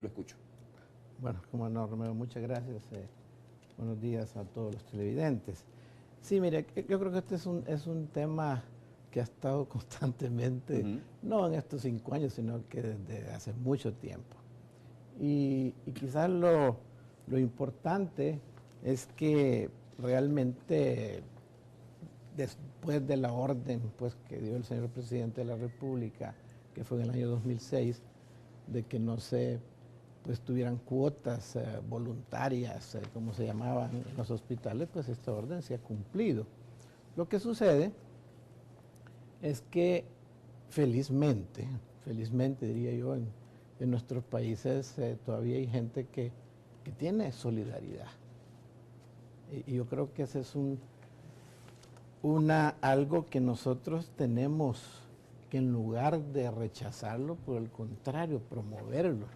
Lo escucho. Bueno, como no, Romero, muchas gracias. Buenos días a todos los televidentes. Sí, mire, yo creo que este es un tema que ha estado constantemente, no en estos 5 años, sino que desde hace mucho tiempo. Y quizás lo importante es que realmente después de la orden pues, que dio el señor presidente de la República, que fue en el año 2006, de que no se pues tuvieran cuotas voluntarias, como se llamaban en los hospitales, pues esta orden se ha cumplido. Lo que sucede es que felizmente diría yo, en nuestros países todavía hay gente que tiene solidaridad. Y yo creo que ese es algo que nosotros tenemos que, en lugar de rechazarlo, por el contrario, promoverlo.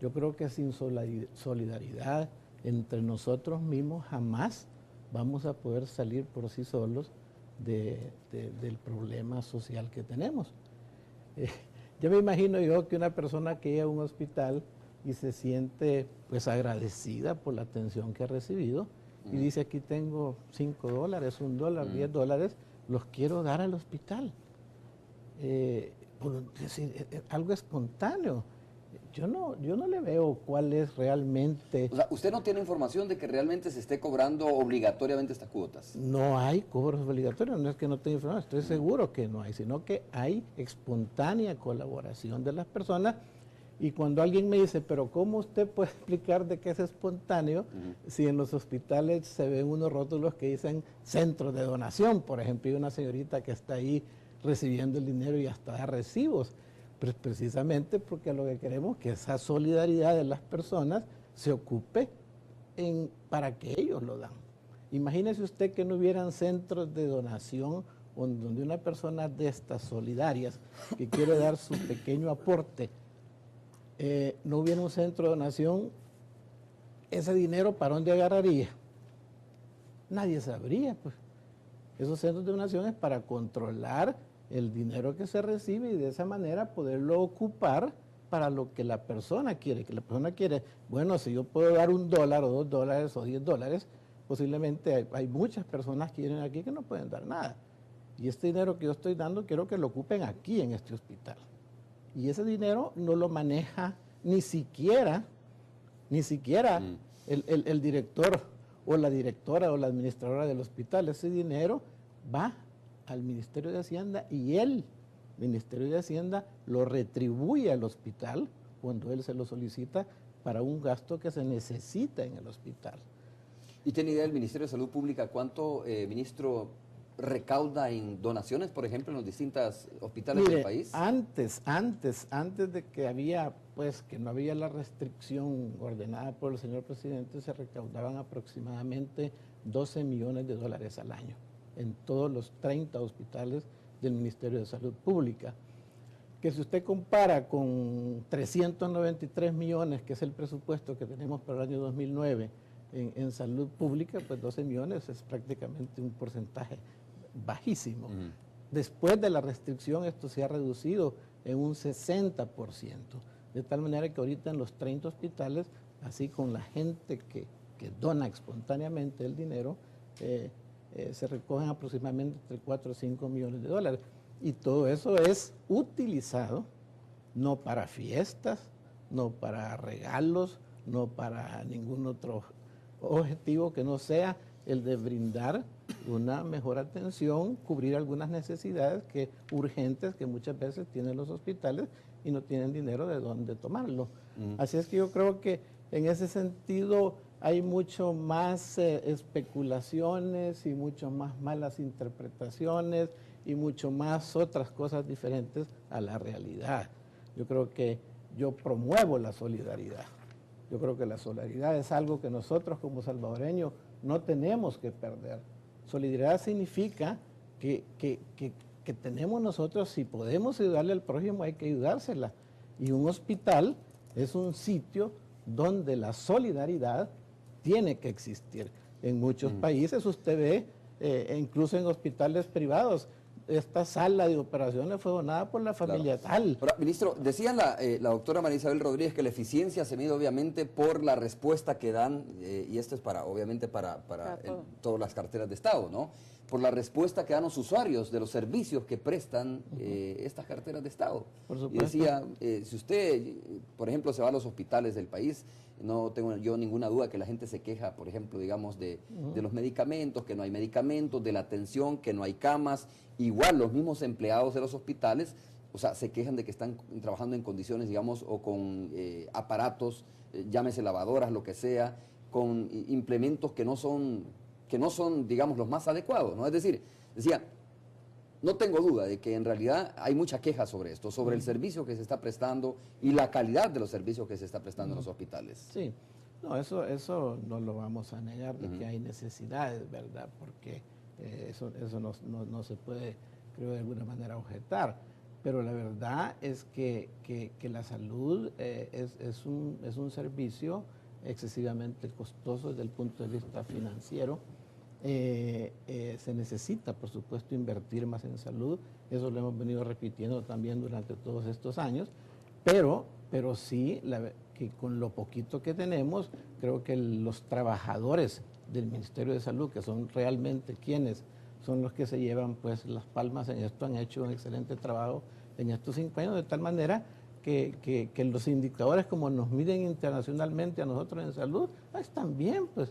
Yo creo que sin solidaridad entre nosotros mismos jamás vamos a poder salir por sí solos del problema social que tenemos. Yo me imagino que una persona que llega a un hospital y se siente pues agradecida por la atención que ha recibido y dice, aquí tengo $5, $1, $10, los quiero dar al hospital. Algo espontáneo. Yo no le veo cuál es realmente... O sea, ¿usted no tiene información de que realmente se esté cobrando obligatoriamente estas cuotas? No hay cobros obligatorios, no es que no tenga información, estoy seguro que no hay, sino que hay espontánea colaboración de las personas. Y cuando alguien me dice, pero ¿cómo usted puede explicar de qué es espontáneo si en los hospitales se ven unos rótulos que dicen centros de donación? Por ejemplo, hay una señorita que está ahí recibiendo el dinero y hasta da recibos. Pues precisamente porque lo que queremos es que esa solidaridad de las personas se ocupe para que ellos lo dan. Imagínese usted que no hubieran centros de donación donde una persona de estas solidarias que quiere dar su pequeño aporte, no hubiera un centro de donación, ese dinero ¿para dónde agarraría? Nadie sabría, pues. Esos centros de donación es para controlar el dinero que se recibe y de esa manera poderlo ocupar para lo que la persona quiere. Que la persona quiere, bueno, si yo puedo dar $1 o $2 o $10, posiblemente hay muchas personas que vienen aquí que no pueden dar nada. Y este dinero que yo estoy dando quiero que lo ocupen aquí en este hospital. Y ese dinero no lo maneja ni siquiera el director o la directora o la administradora del hospital. Ese dinero va al Ministerio de Hacienda y el Ministerio de Hacienda lo retribuye al hospital cuando él se lo solicita para un gasto que se necesita en el hospital. ¿Y tiene idea del Ministerio de Salud Pública cuánto, ministro, recauda en donaciones, por ejemplo, en los distintos hospitales del país? Antes de que que no había la restricción ordenada por el señor presidente, se recaudaban aproximadamente $12 millones al año en todos los 30 hospitales del Ministerio de Salud Pública. Que si usted compara con 393 millones, que es el presupuesto que tenemos para el año 2009 en salud pública, pues 12 millones es prácticamente un porcentaje bajísimo. Después de la restricción esto se ha reducido en un 60%, de tal manera que ahorita en los 30 hospitales, así con la gente que dona espontáneamente el dinero, se recogen aproximadamente entre 4 o 5 millones de dólares. Y todo eso es utilizado no para fiestas, no para regalos, no para ningún otro objetivo que no sea el de brindar una mejor atención, cubrir algunas necesidades urgentes que muchas veces tienen los hospitales y no tienen dinero de dónde tomarlo. Así es que yo creo que en ese sentido hay mucho más especulaciones y mucho más malas interpretaciones y mucho más otras cosas diferentes a la realidad. Yo creo que yo promuevo la solidaridad. Yo creo que la solidaridad es algo que nosotros como salvadoreños no tenemos que perder. Solidaridad significa que tenemos nosotros, si podemos ayudarle al prójimo, hay que ayudársela. Y un hospital es un sitio donde la solidaridad tiene que existir. En muchos países usted ve, incluso en hospitales privados, esta sala de operaciones fue donada por la familia tal. Ahora, ministro, decía la doctora María Isabel Rodríguez que la eficiencia se mide obviamente por la respuesta que dan, y esto es obviamente para todas las carteras de Estado, ¿no? Por la respuesta que dan los usuarios de los servicios que prestan estas carteras de Estado. Por supuesto. Y decía, si usted, por ejemplo, se va a los hospitales del país, no tengo yo ninguna duda que la gente se queja, por ejemplo, digamos, de los medicamentos, que no hay medicamentos, de la atención, que no hay camas. Igual los mismos empleados de los hospitales, o sea, se quejan de que están trabajando en condiciones, digamos, o con aparatos, llámese lavadoras, lo que sea, con implementos que no son, digamos, los más adecuados, ¿no? Es decir, decía, no tengo duda de que en realidad hay mucha queja sobre esto, sobre el servicio que se está prestando y la calidad de los servicios que se está prestando en los hospitales. Sí, no, eso no lo vamos a negar, de que hay necesidades, ¿verdad? Porque eso no se puede, creo, de alguna manera objetar. Pero la verdad es que la salud es un servicio excesivamente costoso desde el punto de vista financiero. Se necesita, por supuesto, invertir más en salud. Eso lo hemos venido repitiendo también durante todos estos años. Pero sí, que con lo poquito que tenemos, creo que los trabajadores del Ministerio de Salud, que son realmente quienes son los que se llevan pues las palmas en esto, han hecho un excelente trabajo en estos 5 años, de tal manera que los indicadores, como nos miden internacionalmente a nosotros en salud, están bien, pues.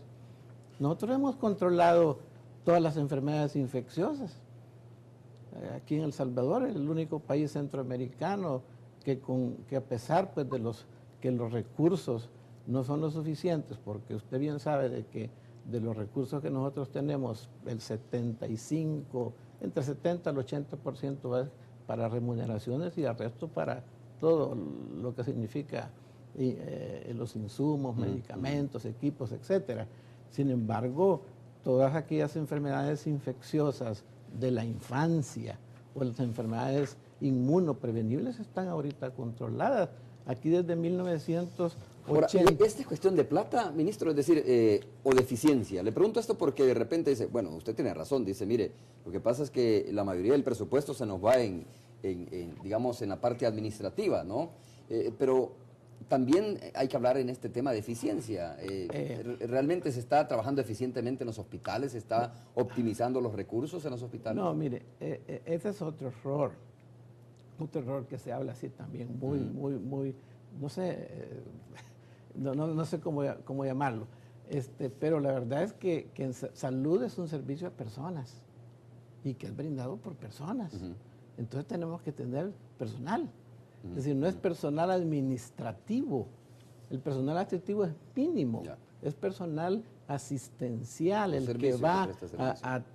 Nosotros hemos controlado todas las enfermedades infecciosas. Aquí en El Salvador es el único país centroamericano que a pesar pues, de que los recursos no son lo suficientes, porque usted bien sabe de que de los recursos que nosotros tenemos, el 75, entre 70 al 80% va para remuneraciones y el resto para todo lo que significa los insumos, medicamentos, equipos, etcétera. Sin embargo, todas aquellas enfermedades infecciosas de la infancia o las enfermedades inmunoprevenibles están ahorita controladas. Aquí desde 1980. Ahora, ¿esta es cuestión de plata, ministro? Es decir, o de eficiencia. Le pregunto esto porque de repente dice, bueno, usted tiene razón, dice, mire, lo que pasa es que la mayoría del presupuesto se nos va digamos, en la parte administrativa, ¿no? Pero también hay que hablar en este tema de eficiencia. ¿Realmente se está trabajando eficientemente en los hospitales? ¿Se está optimizando los recursos en los hospitales? No, mire, ese es otro error que se habla así también, muy, no sé, no sé cómo llamarlo, pero la verdad es que salud es un servicio a personas y que es brindado por personas. Entonces tenemos que tener personal. Es decir, no es personal administrativo. El personal administrativo es mínimo. Es personal asistencial, el que va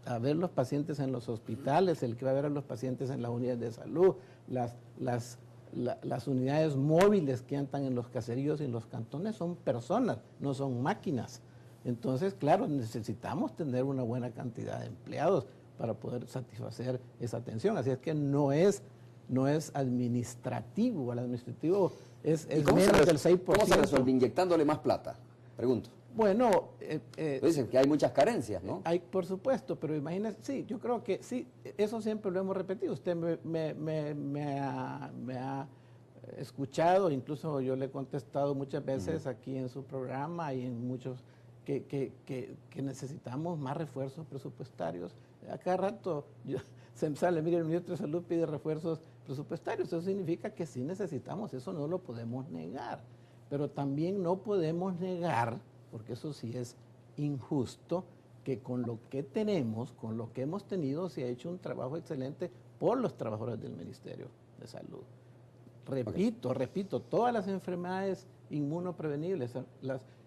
a ver los pacientes en los hospitales, el que va a ver a los pacientes en las unidades de salud, las unidades móviles que andan en los caseríos y en los cantones son personas, no son máquinas. Entonces, claro, necesitamos tener una buena cantidad de empleados para poder satisfacer esa atención. Así es que no es administrativo. El administrativo es menos del 6%. ¿Cómo se resuelve? ¿Inyectándole más plata? Pregunto. Bueno, dicen que hay muchas carencias, ¿no? Hay, por supuesto, pero imagínese, sí, yo creo que sí, eso siempre lo hemos repetido. Usted me ha escuchado, incluso yo le he contestado muchas veces aquí en su programa y en muchos que necesitamos más refuerzos presupuestarios. A cada rato se sale, mire, el ministro de Salud pide refuerzos presupuestarios. Eso significa que sí necesitamos, eso no lo podemos negar. Pero también no podemos negar, porque eso sí es injusto, que con lo que tenemos, con lo que hemos tenido, se ha hecho un trabajo excelente por los trabajadores del Ministerio de Salud. Repito, todas las enfermedades inmunoprevenibles,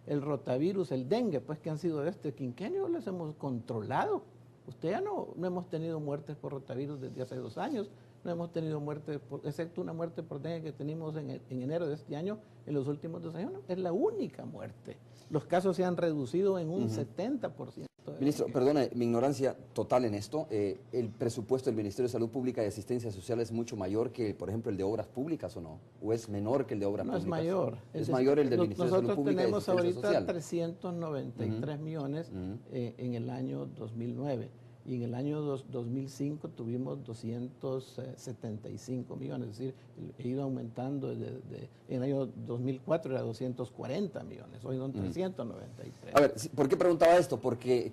el rotavirus, el dengue, pues que han sido de este quinquenio, las hemos controlado. Usted ya no hemos tenido muertes por rotavirus desde hace 2 años, no hemos tenido muertes, excepto una muerte por dengue que tenemos en enero de este año, en los últimos 2 años, es la única muerte. Los casos se han reducido en un 70%. Ministro, perdone mi ignorancia total en esto. ¿El presupuesto del Ministerio de Salud Pública y Asistencia Social es mucho mayor que, por ejemplo, el de Obras Públicas o no? ¿O es menor que el de Obras Públicas? No, es mayor. ¿Es mayor el del Ministerio de Salud Pública y Asistencia Social? Nosotros tenemos ahorita 393 millones en el año 2009. y en el año 2005 tuvimos 275 millones, es decir, he ido aumentando en el año 2004 era 240 millones, hoy son 393. A ver, ¿por qué preguntaba esto? Porque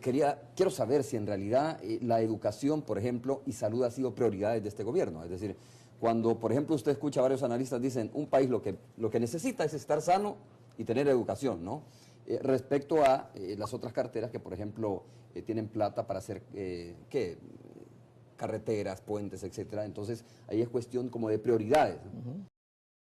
quiero saber si en realidad la educación, por ejemplo, y salud ha sido prioridades de este gobierno. Es decir, cuando, por ejemplo, usted escucha a varios analistas dicen, un país lo que necesita es estar sano y tener educación, ¿no? Respecto a las otras carteras que, por ejemplo, tienen plata para hacer, carreteras, puentes, etcétera. Entonces, ahí es cuestión como de prioridades, ¿no?